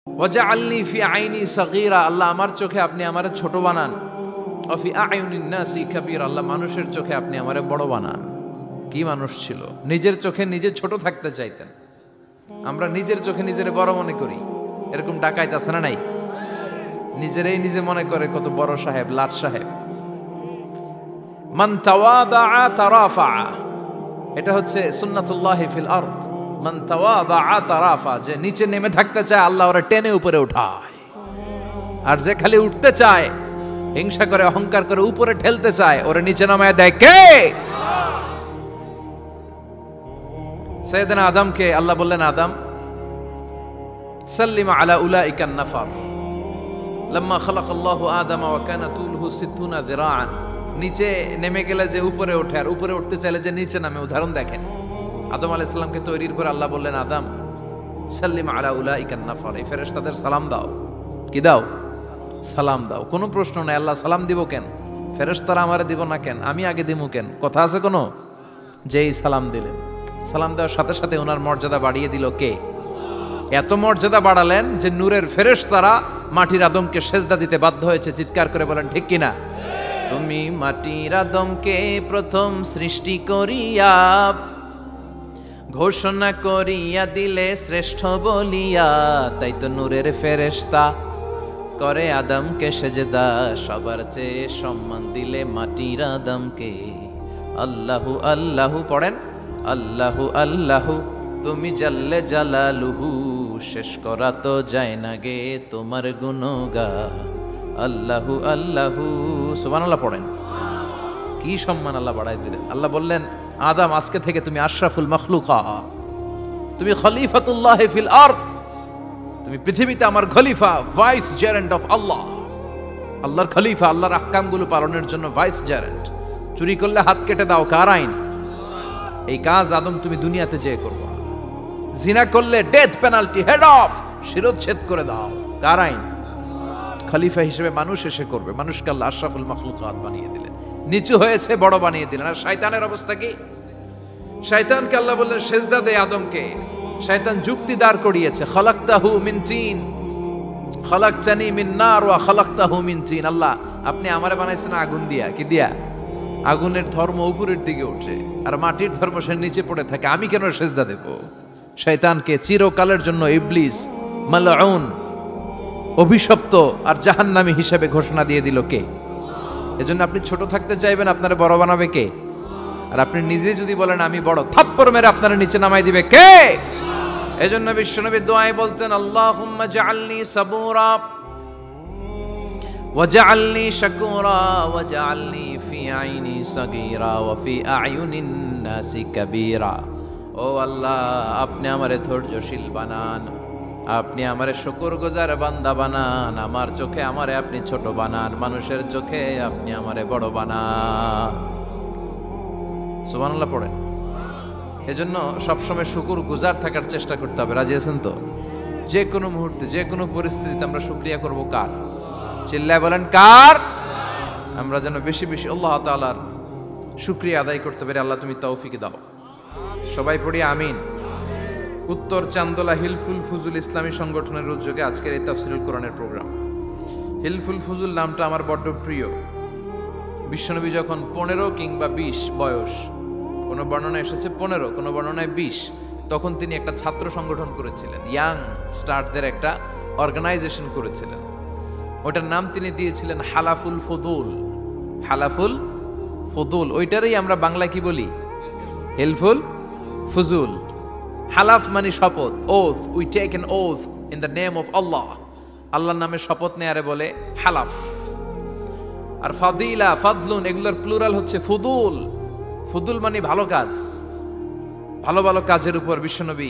ওয়াজআলনি ফি আইনি সাগীরা, আল্লাহ আমার চোখে আপনি আমারে ছোট বানান। ওয়া ফি আয়ুনিন নাসি কাবীরা, আল্লাহ মানুষের চোখে আপনি আমারে বড় বানান। কি মানুষ ছিল, নিজের চোখে নিজে ছোট থাকতে চাইতেন। আমরা নিজের চোখে নিজের বড় মনে করি, এরকম ডাকাইত আছে না নাই? নিজেরাই নিজে মনে করে কত বড় সাহেব, লাট সাহেব। মান তাওয়াদাআ তারাফা, এটা হচ্ছে সুন্নাতুল্লাহি ফিল আরদ। মান তাওয়াদাআ তারাফা, যে নিচে নেমে থাকতে চায় আল্লাহ ওরা টেনে উপরে উঠায়, আর যে খালি উঠতে চায়, হিংসা করে অহংকার করে উপরে ঠেলতে চায়, ওরা নিচে নামায় দেয় কে? সাইয়েদনা আদমকে আল্লাহ বললেন, আদম সাল্লিম আলা উলাইকান নাফার লাম্মা খালাকাল্লাহু আদামা ওয়া কানা তুলহু 60 যিরাআন। নিচে নেমে গেলে যে উপরে ওঠে, আর উপরে উঠতে চাইলে যে নিচে নামে। উদাহরণ দেখেন, আদম আলাইহিস সালামকে তৈরির পর আল্লাহ বললেন, আদম সাল্লিম আলা উলাইকান নাফার, এই ফেরেশতাদের সালাম দাও। কি দাও? সালাম দাও। কোনো প্রশ্ন নাই, আল্লাহ সালাম দিব কেন? ফেরেশতারা আমারে দিব না কেন? আমি আগে দিব কেন? কথা আছে কোনো? যেই সালাম দিলেন, সালাম দেওয়ার সাথে সাথে ওনার মর্যাদা বাড়িয়ে দিল কে? এত মর্যাদা বাড়ালেন যে নূরের ফেরেশতারা মাটির আদমকে সেজদা দিতে বাধ্য হয়েছে। চিৎকার করে বলেন ঠিক কিনা? তুমি মাটির আদমকে প্রথম সৃষ্টি করিয়া ঘোষণা করিয়া দিলে শ্রেষ্ঠ বলিয়া, তাই তো নূরের ফেরেশতা করে আদমকে সেজদা। সবার চেয়ে সম্মান দিলে মাটির আদমকে। আল্লাহু আল্লাহু পড়েন, আল্লাহু আল্লাহু তুমি জাল্লে জালালুহু, শেষ করা তো যায় না গে তোমার গুণগান। আল্লাহু আল্লাহু সুবহানাল্লাহ পড়েন। কি সম্মান আল্লাহ বাড়াই দিলেন। আল্লাহ বললেন, আদম আজকে থেকে তুমি আশরাফুল মাখলুকাত, তুমি খলিফাতুল্লাহ ফিল আরদ, তুমি পৃথিবীতে আমার খলিফা, ভাইস জেরেন্ট অফ আল্লাহ। আল্লাহর খলিফা, আল্লাহর আহকামগুলো পালনের জন্য ভাইস জেরেন্ট। চুরি করলে হাত কেটে দাও, কার আইন? এই কাজ আদম তুমি দুনিয়াতে যেয়ে করবা। জিনা করলে ডেথ পেনাল্টি, হেড অফ, শিরোচ্ছেদ করে দাও, কার আইন? খলিফা হিসেবে মানুষ এসে করবে। মানুষকে আল্লাহ আশরাফুল মাখলুকাত বানিয়ে দিলেন, নিচু হয়েছে বড় বানিয়ে দিলেন। আর শয়তানের অবস্থা কি? শয়তানকে আল্লাহ বললেন সেজদা দে আদমকে। শয়তান যুক্তি দাঁড় করিয়েছে, খালাকতাহু মিন তিন খালাকতানি মিন নার ওয়া খালাকতাহু মিন তিন। আল্লাহ আপনি আমারে বানাইছেন আগুন দিয়া। কি দিয়া? আগুনের ধর্ম উপরের দিকে ওঠে, আর মাটির ধর্ম সে নিচে পড়ে থাকে, আমি কেন সেজদা দেব? শয়তানকে চিরকালের জন্য ইবলিস মালউন, অভিশপ্ত আর জাহান্নামী হিসেবে ঘোষণা দিয়ে দিল কে? এজন্য আপনি ছোট থাকতে চাইবেন, আপনারা বড় বানাবে কে? আর আপনি নিজে যদি বলেন আমি বড়, থাপ্পড় মেরে আপনারা নিচে নামাই দিবে কে? এজন্য বিশ্বনবী দোয়ায় বলতেন, আল্লাহুম্মা জাআলনি সাবুরা ওয়াজআলনি শাকুরা ওয়াজআলনি ফি আইনি সাগীরা ওয়া ফি আয়ুনিন নাসি কাবীরা। ও আল্লাহ, আপনি আমারে ধৈর্যশীল বানান, আপনি আমারে শুকরগুজার বান্দা বানান, আমার চোখে আমারে আপনি ছোট বানান, মানুষের চোখে আপনি আমারে বড় বানান। সুবহানাল্লাহ পড়েন। এজন্য সবসময় শুকরগুজার থাকার চেষ্টা করতে হবে। রাজি আছেন তো? যে কোনো মুহূর্তে, যে কোনো পরিস্থিতিতে আমরা শুকরিয়া করব কার? চিল্লায় বলেন কার? আমরা যেন বেশি বেশি আল্লাহ তাআলার শুকরিয়া আদায় করতে পারি। আল্লাহ তুমি তৌফিক দাও। সবাই পড়ি আমিন। উত্তর চান্দোলা হিলফুল ফুজুল ইসলামী সংগঠনের উদ্যোগে আজকের এই তাফসীরুল কোরআনের প্রোগ্রাম। হিলফুল ফুজুল নামটা আমার বড্ড প্রিয়। বিশ্বনবী যখন 15 কিংবা 20 বয়স, কোনো বর্ণনায় এসেছে 15, কোনো বর্ণনায় 20, তখন তিনি একটা ছাত্র সংগঠন করেছিলেন, ইয়াং স্টারদের একটা অর্গানাইজেশন করেছিলেন। ওটার নাম তিনি দিয়েছিলেন হালাফুল ফুদুল। হালাফুল ফুদুল, ওইটারই আমরা বাংলা কি বলি? হিলফুল ফুজুল। হালাফ মানে শপথ, oath, we take an oath in the name of Allah. আল্লাহর নামে শপথ নেয়ারে বলে হালাফ। আর ফাদিলা, ফাদলুন, এগুলোর প্লুরাল হচ্ছে ফুদুল। ফুদুল মানে ভালো কাজ। ভালো ভালো কাজের উপর বিশ্বনবী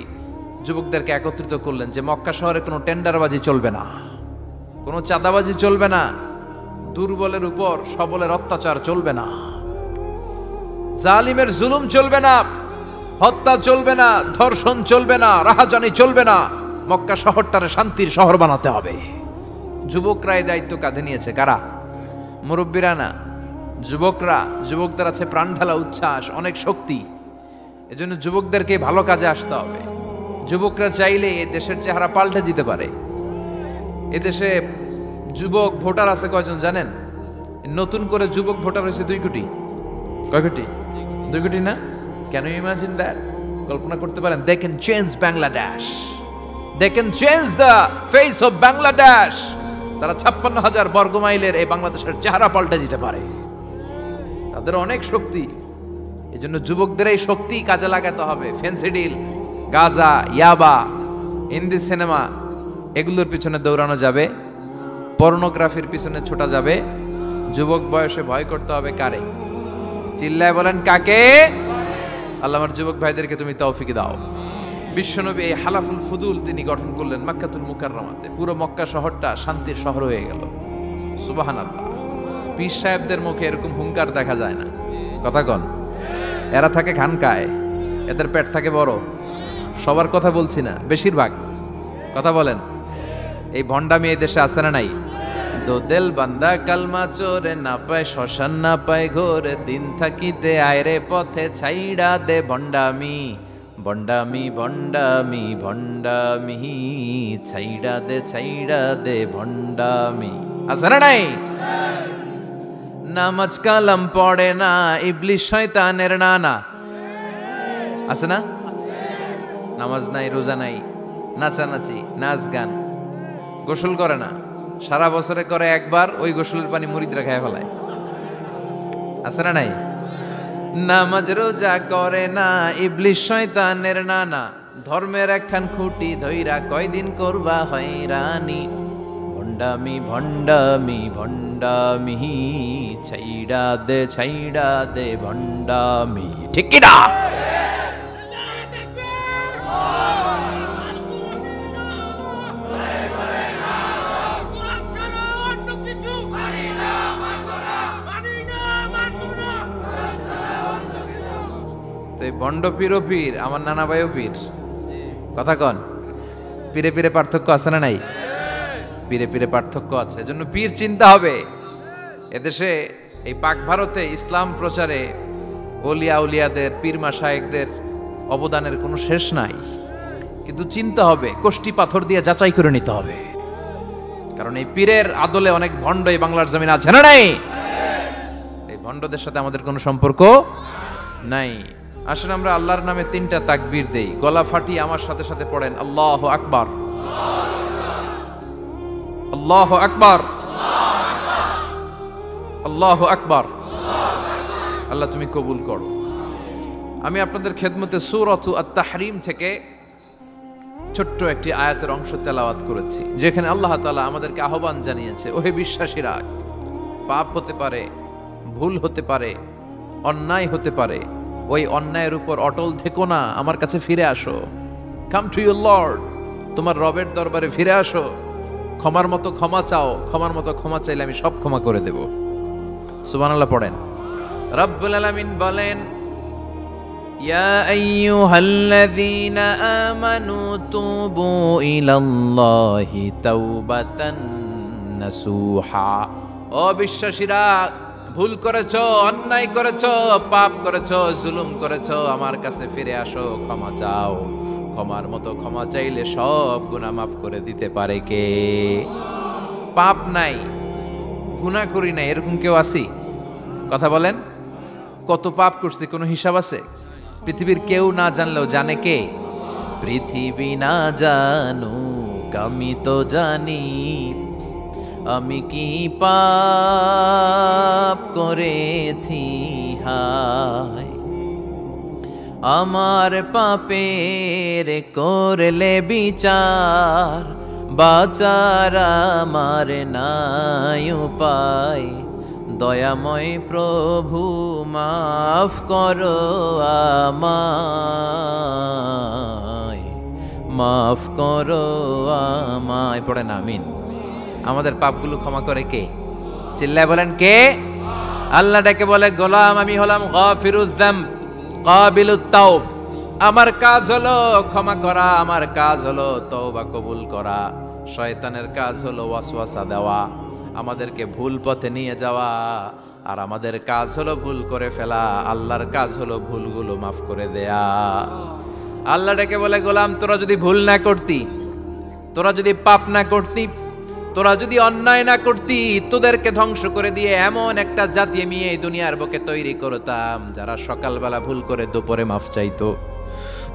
যুবকদেরকে একত্রিত করলেন যে মক্কা শহরে কোনো টেন্ডারবাজি চলবে না, কোনো চাঁদাবাজি চলবে না, দুর্বলের উপর সবলের অত্যাচার চলবে না, জালিমের জুলুম চলবে না, হত্যা চলবে না, ধর্ষণ চলবে না, রাহাজানি চলবে না। মক্কা শহরটারে শান্তির শহর বানাতে হবে। যুবকরা এই দায়িত্ব কাঁধে নিয়েছে। কারা? মুরব্বীরা না, যুবকরা। যুবকদের আছে প্রাণ ঢালা উচ্ছ্বাস, অনেক শক্তি। এজন্য যুবকদেরকে ভালো কাজে আসতে হবে। যুবকরা চাইলে এই দেশের চেহারা পাল্টে দিতে পারে। এদেশে যুবক ভোটার আছে কয়জন জানেন? নতুন করে যুবক ভোটার হয়েছে 2 কোটি। কয় কোটি? 2 কোটি না? Can you imagine that? কল্পনা করতে পারেন? They can change Bangladesh, they can change the face of Bangladesh. তারা 56,000 বর্গমাইলের এই বাংলাদেশের চেহারা পাল্টে দিতে পারে। তাদের অনেক শক্তি। এই জন্য যুবকদের এই শক্তি কাজে লাগাতে হবে। ফেন্সিডিল, গাঁজা, ইয়াবা, হিন্দি সিনেমা এগুলোর পিছনে দৌড়ানো যাবে, পর্নোগ্রাফির পিছনে ছোটা যাবে। যুবক বয়সে ভয় করতে হবে কারে? চিল্লায় বলেন কাকে? আল্লাহ আমার যুবক ভাইদেরকে তুমি তৌফিক দাও। বিশ্বনবী এই হালাফুল ফুদুল তিনি গঠন করলেন মক্কাতুল মুকাররমাতে। পুরো মক্কা শহরটা শান্তির শহর হয়ে গেল। সুবহানাল্লাহ। পীর সাহেবদের মুখে এরকম হুঙ্কার দেখা যায় না। কথা কন। এরা থাকে খানকায়, এদের পেট থাকে বড়। সবার কথা বলছি না, বেশিরভাগ কথা বলেন। এই ভণ্ডামি এই দেশে আছে না নাই? দোদেল বান্দা কালমা চোরে, না পায় শ্মশান না পায় ঘোরে, দিন থাকিতে আয়রে পথে ছাইড়া দে ভণ্ডামি, ভণ্ডামি ভণ্ডামি ভণ্ডামি, ছাইড়া দে ভণ্ডামি। আছে না নাই? নামাজ কালাম পড়ে না, ইবলিশ শয়তানের নানা। আছে না? নামাজ নাই, রোজা নাই, নাচানাচি, নাচ গান, গোসল করে না, সারা বছরে করে একবার, ওই গোসলের পানি মুরিদরা খেয়ে ফেলায়। আছে না নাই? নামাজ রোজা করে না, ইবলিশ শয়তানের নানা, ধর্মের একখান খুঁটি ধইরা কয়দিন করবা হয়রানি, ভণ্ডামি ভণ্ডামি ভণ্ডামি, ছাইড়া দে ভণ্ডামি। ঠিক কি না? ভণ্ড পীরও পীর, আমার নানা ভাইও পীর। কথা কন। পীরে পীরে পার্থক্য আছে না নাই? পীরে পীরে পার্থক্য আছে। এজন্য পীর চিন্তা হবে। এদেশে এই পাক ভারতে ইসলাম প্রচারে ওলিয়া উলিয়াদের, পীর মাশায়েখদের অবদানের কোনো শেষ নাই। কিন্তু চিন্তা হবে, কষ্টি পাথর দিয়ে যাচাই করে নিতে হবে। কারণ এই পীরের আদলে অনেক ভণ্ড এই বাংলার জমিন আছে না নাই? এই ভণ্ডদের সাথে আমাদের কোনো সম্পর্ক নাই। আসলে আমরা আল্লাহর নামে 3টা তাকবীর দেই। গলা ফাটিয়ে আমার সাথে সাথে পড়েন আল্লাহু আকবার, আল্লাহু আকবার, আল্লাহু আকবার। আল্লাহ তুমি কবুল করো। আমি আপনাদের খেদমতে সূরাতু আত-তাহরিম থেকে ছোট্ট একটি আয়াতের অংশ তেলাওয়াত করেছি, যেখানে আল্লাহ তাআলা আমাদেরকে আহ্বান জানিয়েছে, ওহে বিশ্বাসীরা, পাপ হতে পারে, ভুল হতে পারে, অন্যায় হতে পারে, ওই অন্যায়ের উপর অটল থেকো না, আমার কাছে ফিরে আসো। কাম টু ইউর লর্ড, তোমার রবের দরবারে ফিরে আসো। ক্ষমার মতো ক্ষমা চাও, ক্ষমার মতো ক্ষমা চাইলে আমি সব ক্ষমা করে দেব। সুবহানাল্লাহ পড়েন। রব্বুল আলামিন বলেন, ইয়া আইয়ুহাল্লাযীনা আমানু তুবু ইলাল্লাহি তাওবাতান নাসুহা। ও বিশ্বাসীরা, ভুল করেছো, অন্যায় করেছো, পাপ করেছো, জুলুম করেছো, আমার কাছে ফিরে আসো, ক্ষমা চাও। ক্ষমার মতো ক্ষমা চাইলে সব গুনাহ মাফ করে দিতে পারে কে? পাপ নাই, গুনাহ করি নাই, এরকম কেউ আছি? কথা বলেন। কত পাপ করছি কোনো হিসাব আছে? পৃথিবীর কেউ না জানলেও জানে কে? পৃথিবী না জানুক আমি তো জানি, আমি কি পাপ করেছি হায়। আমার পাপের করলে বিচার, বাঁচার আমার নাই উপায়। দয়াময় প্রভু মাফ করো আমায়, মাফ করো আমায়। পড়েন আমিন। আমাদের পাপগুলো ক্ষমা করে কে? চিল্লায় বলেন কে? আল্লাহ ডেকে বলে, গোলাম আমি হলাম গাফিরুয যামব কাবিলুত তাওব। আমার কাজ হলো ক্ষমা করা, আমার কাজ হলো তওবা কবুল করা। শয়তানের কাজ হলো ওয়াসওয়াসা দেওয়া, আমাদেরকে ভুল পথে নিয়ে যাওয়া। আর আমাদের কাজ হলো ভুল করে ফেলা, আল্লাহর কাজ হলো ভুলগুলো মাফ করে দেয়া। আল্লাহ ডেকে বলে, গোলাম তোরা যদি ভুল না করতি, তোরা যদি পাপ না করতি, তোরা যদি অন্যায় না করতি, তোদেরকে ধ্বংস করে দিয়ে এমন একটা জাতি আমি এই দুনিয়ার বুকে তৈরি করতাম যারা সকালবেলা ভুল করে দুপুরে মাফ চাইতো,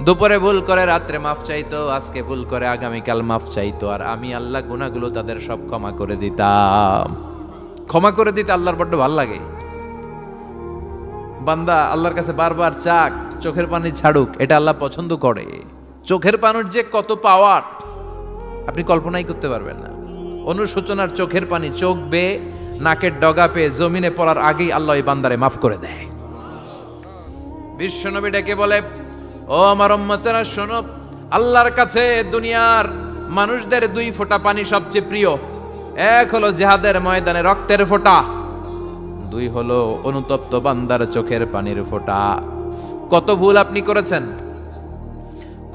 দুপুরে ভুল করে রাত্রে মাফ চাইতো, আজকে ভুল করে আগামীকাল মাফ চাইতো, আর আমি আল্লাহ গুনাহগুলো তাদের সব ক্ষমা করে দিতাম। ক্ষমা করে দিতে আল্লাহর বড্ড ভালো লাগে। বান্দা আল্লাহর কাছে বারবার চাক, চোখের পানি ছাড়ুক, এটা আল্লাহ পছন্দ করে। চোখের পানির যে কত পাওয়ার আপনি কল্পনাই করতে পারবেন না। অনুশোচনার চোখের পানি চোখ বেয়ে নাকের ডগা পেয়ে জমিনে পড়ার আগেই আল্লাহ এই বান্দারে মাফ করে দেয়। বিশ্বনবী ডেকে বলে, ও আমার উম্মতেরা শোনো, আল্লাহর কাছে দুনিয়ার মানুষদের দুই ফোঁটা পানি সবচেয়ে প্রিয়। এক হলো জিহাদের ময়দানে রক্তের ফোঁটা, দুই হলো অনুতপ্ত বান্দার চোখের পানির ফোঁটা। কত ভুল আপনি করেছেন,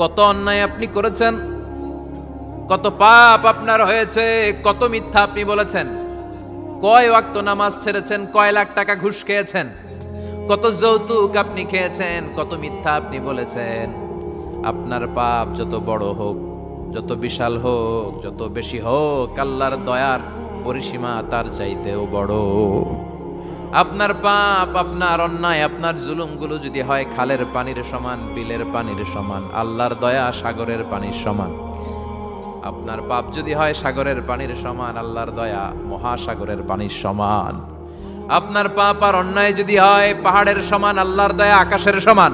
কত অন্যায় আপনি করেছেন, কত পাপ আপনার হয়েছে, কত মিথ্যা আপনি বলেছেন, কয় ওয়াক্ত নামাজ ছেড়েছেন, কয় লাখ টাকা ঘুষ খেয়েছেন, কত যৌতুক আপনি খেয়েছেন, কত মিথ্যা আপনি বলেছেন। আপনার পাপ যত বড় হোক, যত বিশাল হোক, যত বেশি হোক, আল্লাহর দয়ার পরিসীমা তার চাইতেও বড়। আপনার পাপ, আপনার অন্যায়, আপনার জুলুমগুলো যদি হয় খালের পানির সমান, বিলের পানির সমান, আল্লাহর দয়া সাগরের পানির সমান। আপনার পাপ যদি হয় সাগরের পানির সমান, আল্লাহর দয়া মহাসাগরের পানির সমান। আপনার পাপ আর অন্যায় যদি হয় পাহাড়ের সমান, আল্লাহর দয়া আকাশের সমান।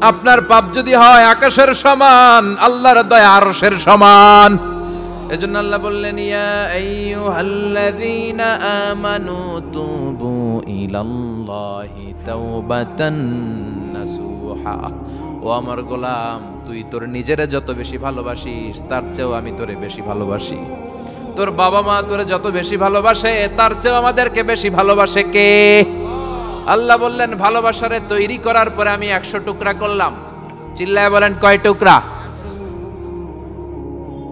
আপনার পাপ যদি হয় আকাশের সমান, আল্লাহর দয়া আরশের সমান। এজন্য আল্লাহ বললেন, ইয়া আইয়ুহাল্লাযীনা আমানু তুবু ইলাল্লাহি তাওবাতান নাসুহা। ও আমার গোলাম, তুই তোর নিজেরে যত বেশি ভালোবাসিস তার চেয়েও আমি তোরে বেশি ভালোবাসি। তোর বাবা মা তোরে যত বেশি ভালোবাসে তার চেয়েও আমাদেরকে বেশি ভালোবাসে কে? আল্লাহ বললেন, ভালোবাসারে তৈরি করার পরে আমি 100 টুকরা করলাম। চিল্লায় বলেন, কয় টুকরা?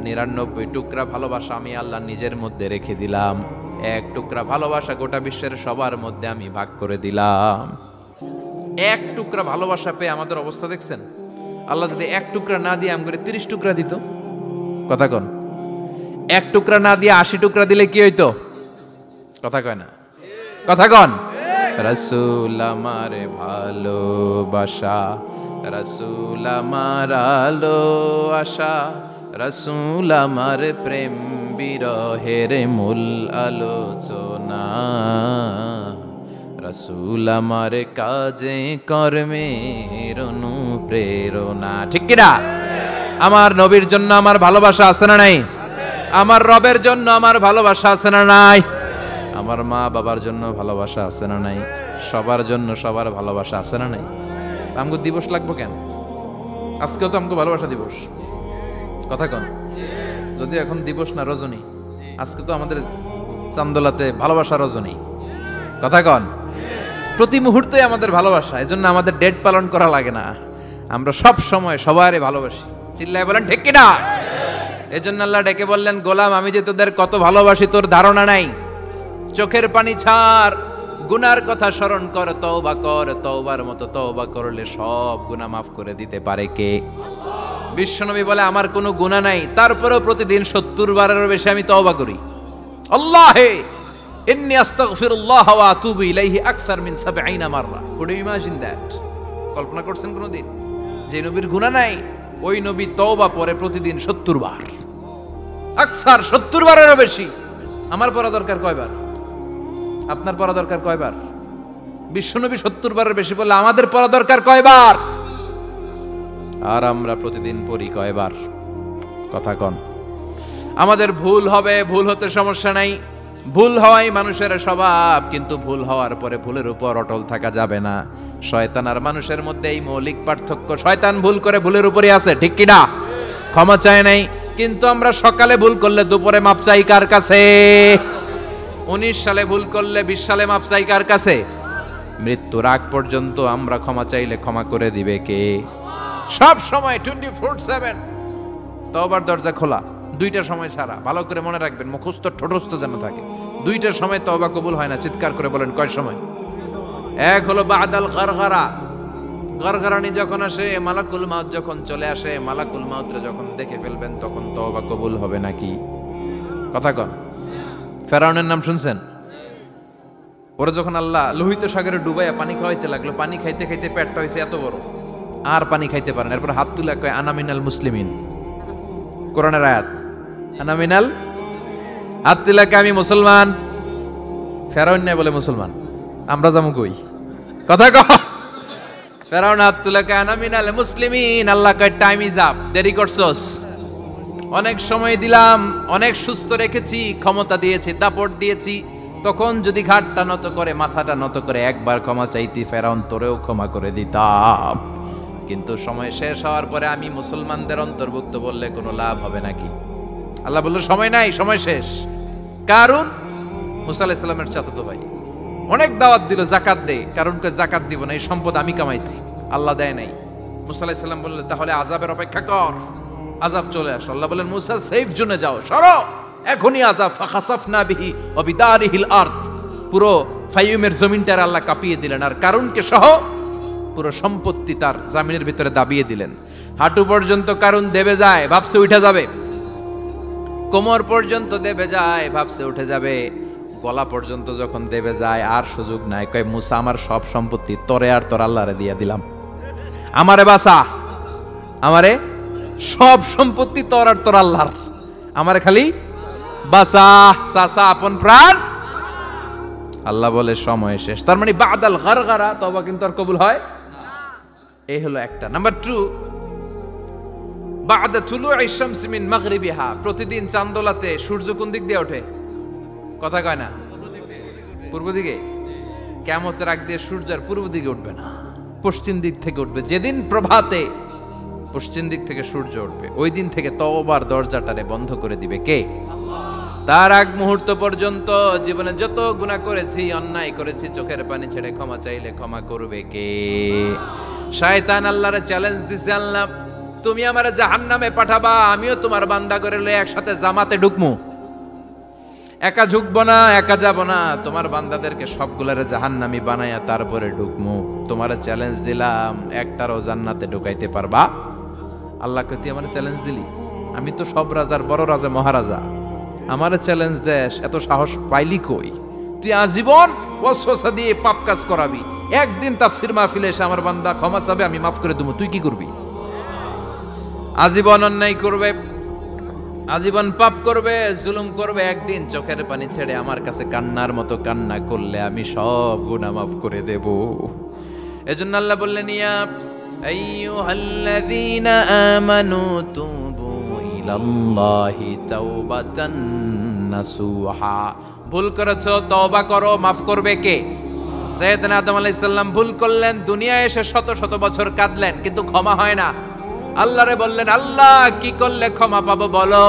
99 টুকরা ভালোবাসা আমি আল্লাহ নিজের মধ্যে রেখে দিলাম। 1 টুকরা ভালোবাসা গোটা বিশ্বের সবার মধ্যে আমি ভাগ করে দিলাম। 1 টুকরা ভালোবাসা পেয়ে আমাদের অবস্থা দেখছেন? আল্লাহ যদি 1 টুকরা না দিয়ে আমাকে 30 টুকরা দিত, কথা কন, 1 টুকরা না দিয়ে 80 টুকরা দিলে কি হইতো? কথা কয় না, কথা কন। রাসূল আমার ভালোবাসা, রাসূল আমার আলো আশা, রাসূল আমার প্রেম বিরহের মূল আলোচনা, রাসূল আমার কাজে কর্মের অনুপ্রেরণা। ঠিক কিনা? আমার নবীর জন্য আমার ভালোবাসা আছে না নাই? আমার রবের জন্য আমার ভালোবাসা আছে না নাই? আমার মা বাবার জন্য ভালোবাসা আছে না নাই? সবার জন্য সবার ভালোবাসা আছে না নাই? আমগো দিবস লাগবো কেন? আজকেও তো আমগো ভালোবাসা দিবস, কথা কন। যদি এখন দিবস না রজনী, আজকে তো আমাদের চান্দোলাতে ভালোবাসা রজনী, কথা কন। প্রতি মুহূর্তে আমাদের ভালোবাসা, এজন্য আমাদের ডেট পালন করা লাগে না, আমরা সব সময় সবারই ভালোবাসি। চিল্লায় বলেন ঠিক কিনা? এজন্য আল্লাহ ডেকে বললেন, গোলাম আমি যে তোদের কত ভালোবাসি তোর ধারণা নাই। চোখের পানি ছাড়, গুনার কথা স্মরণ কর, তওবা কর। তওবার মতো তওবা করলে সব গুনাহ মাফ করে দিতে পারে কে? বিশ্বনবী বলে, আমার কোনো গুনাহ নাই, তারপরেও প্রতিদিন 70 বারেরও বেশি আমি তওবা করি। আল্লাহে ইন্নী আস্তাগফিরুল্লাহ ওয়া আতুবু ইলাইহি আকসার মিন 70 মাররা। Could you imagine that? কল্পনা করছেন কোনদিন যে নবীর গুনাহ নাই, ওই নবী তওবা পড়ে প্রতিদিন 70 বার, আকসার 70 বারেরও বেশি। আমার পড়া দরকার কয়বার? আপনার পড়া দরকার কয়বার? বিশ্বনবী 70 বারের বেশি বললে আমাদের পড়া দরকার কয়বার? আর আমরা প্রতিদিন পড়ি কয়বার? কথা কন। আমাদের ভুল হবে, ভুল হতে সমস্যা নাই, ভুল হওয়াই মানুষের স্বভাব, কিন্তু ভুল হওয়ার পরে ভুলের উপর অটল থাকা যাবে না। শয়তান আর মানুষের মধ্যে এই মৌলিক পার্থক্য। শয়তান ভুল করে ভুলের উপরই আছে, ঠিক কিনা? ক্ষমা চায় নাই, কিন্তু আমরা সকালে ভুল করলে দুপুরে মাপ চাই কার কাছে? 19 সালে ভুল করলে 20 সালে মাপ চাই কার কাছে? মৃত্যুর আগ পর্যন্ত আমরা ক্ষমা চাইলে ক্ষমা করে দিবে কে? সব সময় 24/7 তওবার দরজা খোলা, 2টার সময় ছাড়া। ভালো করে মনে রাখবেন, মুখস্থ ঠোঁটস্থ যেন থাকে। 2টার সময় তওবা কবুল হয় না। চিৎকার করে বলেন, কয় সময়? এক হলো বাদাল গারগারা, গারগারানি যখন আসে, মালাকুল মাউত যখন চলে আসে, মালাকুল মাউতরে যখন দেখে ফেলবেন তখন তওবা কবুল হবে নাকি? কথা কন। ফেরাউনের নাম শুনছেন? ওরা যখন আল্লাহ লোহিত সাগরে ডুবাইয়া পানি খাওয়াইতে লাগলো, পানি খাইতে খাইতে পেটটা হয়েছে এত বড়, আর পানি খাইতে পারেন। এরপর হাত তুলে কয় আনা মিনাল মুসলিমিন, কোরআনের আয়াত, আনা মিনাল, হাত তুলে কয় আমি মুসলমান। ফেরাউন নাই বলে মুসলমান, আমরা যাবো কই? কথা কহ। ফেরাউন হাত তুলে কয় আনা মিনাল মুসলিমিন। আল্লাহ কয় টাইম ইজ আপ, দেরি করছস, অনেক সময় দিলাম, অনেক সুস্থ রেখেছি, ক্ষমতা দিয়েছি, দাপট দিয়েছি, তখন যদি ঘাটটা নত করে, মাথাটা নত করে একবার ক্ষমা চাইতি, ফেরাউন তোরেও ক্ষমা করে দিতাম। কিন্তু সময় শেষ হওয়ার পরে আমি মুসলমানদের অন্তর্ভুক্ত বললে কোনো লাভ হবে নাকি? আল্লাহ বলল সময় নাই, সময় শেষ। কারণ মুসা আলাইহিস সালামের চাচাতো ভাই অনেক দাওয়াত দিল, জাকাত দে, কারণ জাকাত দিব না, এই সম্পদ আমি কামাইছি, আল্লাহ দেয় নাই। মুসা আলাইহিস সালাম বললেন তাহলে আযাবের অপেক্ষা কর। আযাব চলে আসলো। আল্লাহ বলেন মুসা সেফ জোনে যাও, সরো, এখনই আযাব। ফাখাসাফনা বিহি ওয়া বিদারিহিল আরদ, পুরো ফাইয়ুমের জমিনটার আল্লাহ কাঁপিয়ে দিলেন, আর কারুনকে সহ পুরো সম্পত্তি তার জামিনের ভিতরে দাবিয়ে দিলেন। হাঁটু পর্যন্ত কারুন দেবে যায়, ভাবছে উঠে যাবে, কোমর পর্যন্ত দেবে যায়, ভাবছে উঠে যাবে, গলা পর্যন্ত যখন দেবে যায় আর সুযোগ নাই। কয় মুসা আমার সব সম্পত্তি তোরে আর তোর আল্লাহরে দিয়ে দিলাম, আমারে বাঁচা, আমারে সব সম্পত্তি তোর আর তোর আল্লাহর, আমারে খালি বাঁচা, চাচা আপন প্রাণ। আল্লাহ বলে সময় শেষ। তার মানে বাদাল গারগারা তওবা কিন্তু আর কবুল হয়। এই হলো একটা। নাম্বার 2, বাদা তুলুই শামসি মিন মাগরিবিহা, প্রতিদিন চাঁদোলাতে সূর্য কোন দিক দিয়ে ওঠে? কথা কয় না? পূর্ব দিকে। কিয়ামতের আগ দিয়ে সূর্য আর পূর্ব দিকে উঠবে না, পশ্চিম দিক থেকে উঠবে। যেদিন প্রভাতে পশ্চিম দিক থেকে সূর্য উঠবে, ওই দিন থেকে তওবার দরজাটারে বন্ধ করে দিবে কে? তার আগ মুহূর্ত পর্যন্ত জীবনে যত গুনাহ করেছি, অন্যায় করেছি, চোখের পানি ছেড়ে ক্ষমা চাইলে ক্ষমা করবে কে? শয়তান আল্লাহরে চ্যালেঞ্জ দিছে, আল্লাহ তুমি আমারে জাহান্নামে পাঠাবা, আমিও তোমার বান্দা করে লয়ে একসাথে জামাতে ঢুকমু, একা ঝুঁকবো না, একা যাব না, তোমার বান্দাদেরকে সবগুলারে জাহান্নামী বানায়া তারপরে ঢুকমু। তোমারে চ্যালেঞ্জ দিলাম, একটারও জান্নাতে ঢুকাইতে পারবা? আল্লাহকে তুই আমার চ্যালেঞ্জ দিলি? আমি তো সব রাজার বড় রাজা, মহারাজা, আমারে চ্যালেঞ্জ দেশ, এত সাহস পাইলি কই? তুই আজীবন ওয়াসওয়াসা দিয়ে পাপ কাজ করাবি, একদিন তাফসীর মাহফিলে এসে আমার বান্দা ক্ষমা চাবে, আমি মাফ করে দেবো, তুই কি করবি? আজীবন অন্যায় করবে, আজীবন পাপ করবে, জুলুম করবে, একদিন চোখের পানি ছেড়ে আমার কাছে কান্নার মতো কান্না করলে আমি সব গুনাহ মাফ করে দেব। এজন্য আল্লাহ বললেন ইয়া আইয়ুহাল্লাযীনা আমানু তুবু ইলাল্লাহি তাওবাতান নাসুহা, ভুল করেছো তওবা করো, মাফ করবে কে? সাইয়েদনা আদম আলাইহিস সালাম ভুল করলেন, দুনিয়ায় এসে শত শত বছর কাঁদলেন, কিন্তু ক্ষমা হয় না। আল্লাহরে বললেন আল্লাহ কি করলে ক্ষমা পাবো বলো?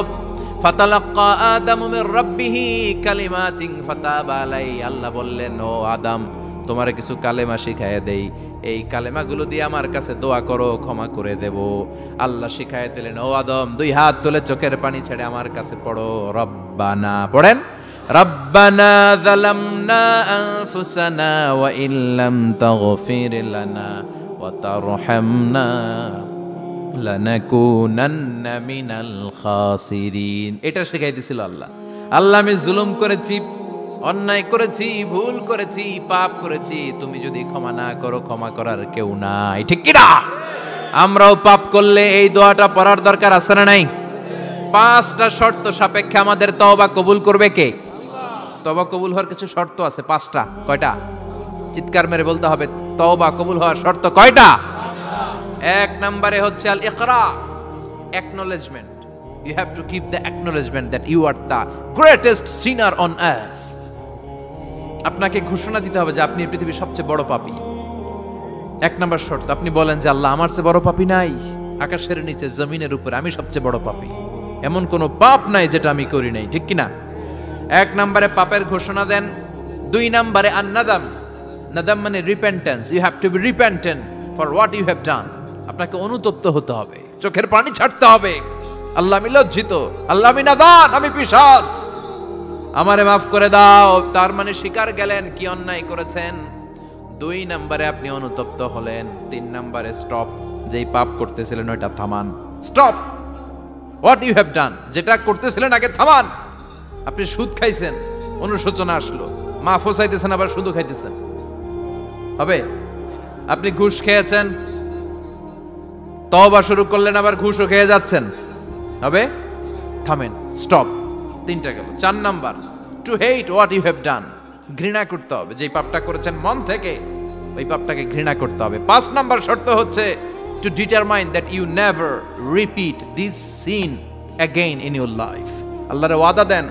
ফাতালাক্কা আদামু মির রাব্বিহি কালিমাতিন ফাতাবা আলাইহি, আল্লাহ বললেন ও আদম তোমারে কিছু কালেমা শিখাইয়া দেই, এই কালেমাগুলো দিয়ে আমার কাছে দোয়া করো, ক্ষমা করে দেব। আল্লাহ শিখাইয়া দিলেন ও আদম দুই হাত তুলে চোখের পানি ছেড়ে আমার কাছে পড়ো, রব্বানা, পড়েন রব্বানা যালামনা আনফুসানা ওয়া ইল্লাম তাগফির লানা ওয়া তারহামনা লানাকুনান্না মিনাল খাসিরিন। এটা শিখাই দিছিল আল্লাহ। আল্লাহ আমি জুলুম করেছি, অন্যায় করেছি, ভুল করেছি, পাপ করেছি, তুমি যদি ক্ষমা না করো ক্ষমা করার কেউ নাই, ঠিক কি না? আমরাও পাপ করলে এই দোয়াটা পড়ার দরকার আছে না নাই? 5টা শর্ত সাপেক্ষে আমাদের তওবা কবুল করবে কে? তওবা কবুল হওয়ার কিছু শর্ত আছে 5টা। কয়টা? চিৎকার মেরে বলতে হবে, তওবা কবুল হওয়ার শর্ত কয়টা? 1 নম্বরে হচ্ছে আল ইকরা, acknowledgement. You have to give the acknowledgement that you are the greatest sinner on earth. আপনাকে ঘোষণা দিতে হবে যে আপনি পৃথিবীর সবচেয়ে বড় পাপী। 1 নম্বর শর্ত, আপনি বলেন যে আল্লাহ আমার চেয়ে বড় পাপী নাই, আকাশের নিচে জমিনের উপরে আমি সবচেয়ে বড় পাপী, এমন কোনো পাপ নাই যেটা আমি করি নাই, ঠিক কি না? 1 নম্বরে পাপের ঘোষণা দেন। 2 নম্বরে আন-নাদাম, নাদাম মানে repentance, you have to be repentant for what you have done. আপনাকে অনুতপ্ত হতে হবে, চোখের পানি ছাড়তে হবে, আল্লাহ আমি লজ্জিত, আল্লাহ আমি নাদান, আমি পিশাচ, আমারে মাফ করে দাও। তার মানে স্বীকার গেলেন কি অন্যায় করেছেন। 2 নম্বরে আপনি অনুতপ্ত হলেন। 3 নম্বরে স্টপ, যেই পাপ করতেছিলেন ওইটা থামান, stop what you have done, যেটা করতেছিলেন আগে থামান। আপনি সুদ খাইছেন, অনুশোচনা আসলো, মাফও চাইতেছেন আবার শুধু খাইতেছেন, হবে? আপনি ঘুষ খেয়েছেন, তওবা শুরু করলেন, আবার ঘুষও খেয়ে যাচ্ছেন, হবে? থামেন, স্টপ। 3টা গেল। 4 number, to hate what you have done, ঘৃণা করতে হবে। যেই পাপটা করেছেন মন থেকে, ওই পাপটাকে ঘৃণা করতে হবে। 5 নাম্বার শর্ত হচ্ছে to determine that you never repeat this sin again in your life. আল্লাহরে ওয়াদা দেন,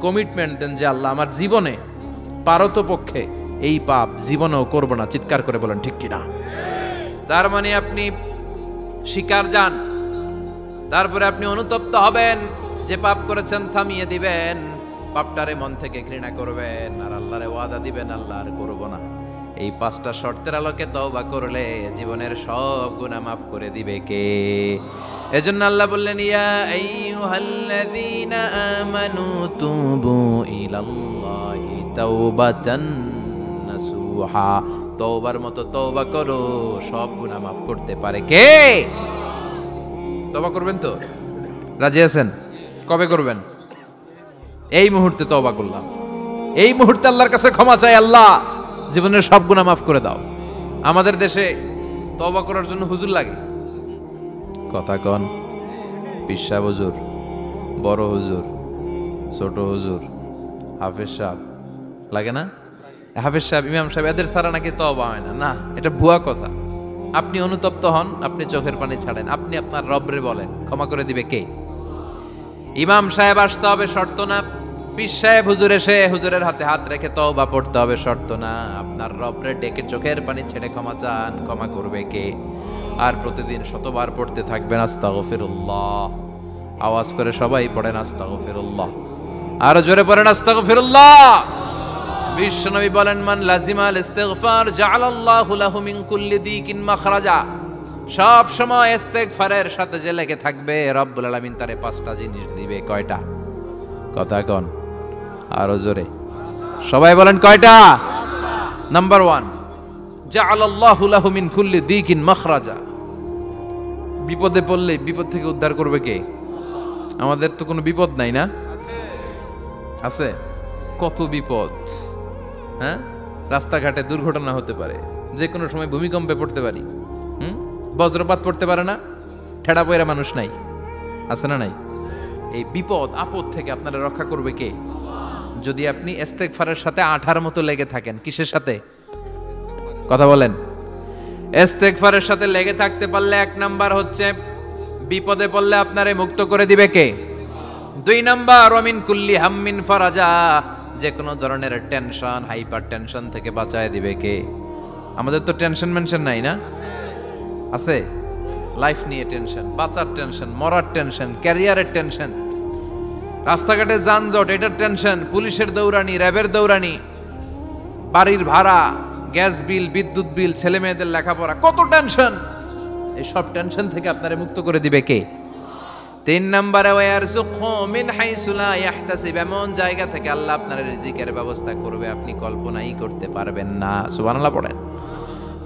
কমিটমেন্ট দেন যে আল্লাহ আমার জীবনে পারতপক্ষে এই পাপ জীবনেও করব না। চিৎকার করে বলেন ঠিক কিনা? তার মানে আপনি শিকার যান, তারপরে আপনি অনুতপ্ত হবেন, যে পাপ করেছেন থামিয়ে দিবেন, পাপটারে মন থেকে ঘৃণা করবেন, আর আল্লাহরে ওয়াদা দিবেন আল্লাহ আর করব না। এই 5টা শর্তের আলোকে তওবা করলে জীবনের সব গুনাহ মাফ করে দিবে কে? এজন্য আল্লাহ বললেন, ইয়া আইয়ুহাল্লাযীনা আমানু তুবু ইলাল্লাহি তাওবাতান নাসুহা, তওবার মতো তওবা করো, সব গুনাহ মাফ করতে পারে কে? তওবা করবেন তো? রাজি আছেন? কবে করবেন? এই মুহূর্তে তওবা করলাম, এই মুহূর্তে আল্লাহর কাছে ক্ষমা চাই, আল্লাহ জীবনের সব গুনাহ মাফ করে দাও। আমাদের দেশে তওবা করার জন্য হুজুর লাগে, কথা কন, পিসা হুজুর, বড় হুজুর, ছোট হুজুর, হাফেজ সাহেব লাগে না? হাফেজ সাহেব, ইমাম সাহেব, এদের ছাড়া নাকি তওবা হয় না। না, এটা ভুয়া কথা। আপনি অনুতপ্ত হন, আপনি চোখের পানি ছাড়েন, আপনি আপনার রবরে বলেন, ক্ষমা করে দিবে কে? ইমাম সাহেব আসতে হবে শর্ত না, পীর সাহেব হুজুর এসে হুজুরের হাতে হাত রেখে তওবা পড়তে হবে শর্ত না। আপনার রবরে ডেকে চোখের পানি ছেড়ে ক্ষমা চান, ক্ষমা করবে কে? আর প্রতিদিন শতবার পড়তে থাকবেন আস্তাগফিরুল্লাহ। আওয়াজ করে সবাই পড়েন আস্তাগফিরুল্লাহ, আরো জোরে পড়েন আস্তাগফিরুল্লাহ। বিশ্বনবী বলেন, মান লাজিমাল ইস্তিগফার জাআলাল্লাহু লাহু মিন কুল্লি দিকিন মাখরাজা, সব সময় ইস্তেগফারের সাথে যে লেগে থাকবে রব্বুল আলামিন তারে 5টা জিনিস দিবে। কয়টা? কথা কন, আরো জোরে সবাই বলেন কয়টা? নাম্বার 1, জাআলাল্লাহু লাহু মিন কুল্লি দিকিন মাখরাজা, বিপদে পড়লে বিপদ থেকে উদ্ধার করবে কে? আমাদের তো কোনো বিপদ নাই না? আছে? কত বিপদ, হ্যাঁ? রাস্তাঘাটে দুর্ঘটনা হতে পারে, যে কোনো সময় ভূমিকম্পে পড়তে পারি, বজ্রপাত পড়তে পারে না, ঠেড়া পয়রা মানুষ নাই, আছে না নাই? এই বিপদ আপদ থেকে আপনারা রক্ষা করবে কে? যদি আপনি ইস্তেগফারের সাথে আঠার মতো লেগে থাকেন। কিসের সাথে? কথা বলেন। ইস্তেগফারের সাথে লেগে থাকতে পারলে 1 নাম্বার হচ্ছে বিপদে পড়লে আপনারে মুক্ত করে দিবে কে? 2 নাম্বার, ওয়ামিন কুল্লি হাম্মিন ফারাজা, যে কোনো ধরনের টেনশন, হাইপার টেনশন থেকে বাঁচায় দিবে কে? আমাদের তো টেনশন মেনশন নাই না? আছে? লাইফ নিয়ে টেনশন, বাঁচার টেনশন, মরার টেনশন, ক্যারিয়ারের টেনশন, রাস্তাঘাটে যানজট এটার টেনশন, পুলিশের দৌড়ানি, র্যাবের দৌড়ানি, বাড়ির ভাড়া, গ্যাস বিল, বিদ্যুৎ বিল, ছেলে মেয়েদের লেখাপড়া, কত টেনশন। এই সব টেনশন থেকে আপনারে মুক্ত করে দিবে কে? 3 নম্বরে, ওয়ারযুকহু মিন হাইসু লা ইয়াহতাসিব, এমন জায়গা থেকে আল্লাহ আপনার রিজিকের ব্যবস্থা করবে আপনি কল্পনাই করতে পারবেন না। সুবহানাল্লাহ পড়েন।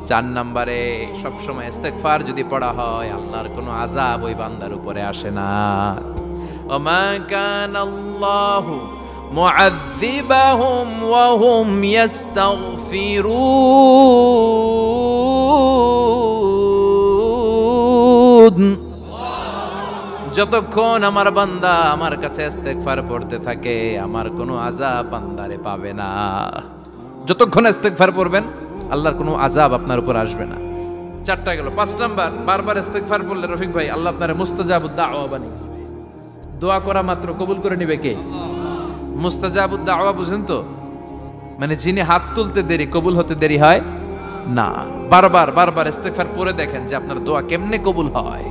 4 নম্বরে, সবসময় ইস্তেগফার যদি পড়া হয় আল্লাহর কোনো আযাব ওই বান্দার উপরে আসে না। ওমা কানাল্লাহু মুআযযিবাহুম ওয়া হুম ইস্তাগফিরুন, যতক্ষণ আমার বান্দা আমার কাছে ইস্তেগফার পড়তে থাকে আমার কোনো আযাব বান্দারে পাবে না। যতক্ষণ ইস্তেগফার পড়বেন আল্লাহর কোনো আযাব আপনার উপর আসবে না। 4টা গেল। 5 নাম্বার, বারবার ইস্তেগফার পড়লে রফিক ভাই আল্লাহ আপনারে মুস্তাজাবুদ দাওয়া বানিয়ে দিবে। দোয়া করা মাত্র কবুল করে নিবে কে? মুস্তাজাবুদ দাওয়া বুঝেন তো? মানে যিনি হাত তুলতে দেরি কবুল হতে দেরি হয় না। বারবার বারবার ইস্তেগফার পড়ে দেখেন যে আপনার দোয়া কেমনে কবুল হয়।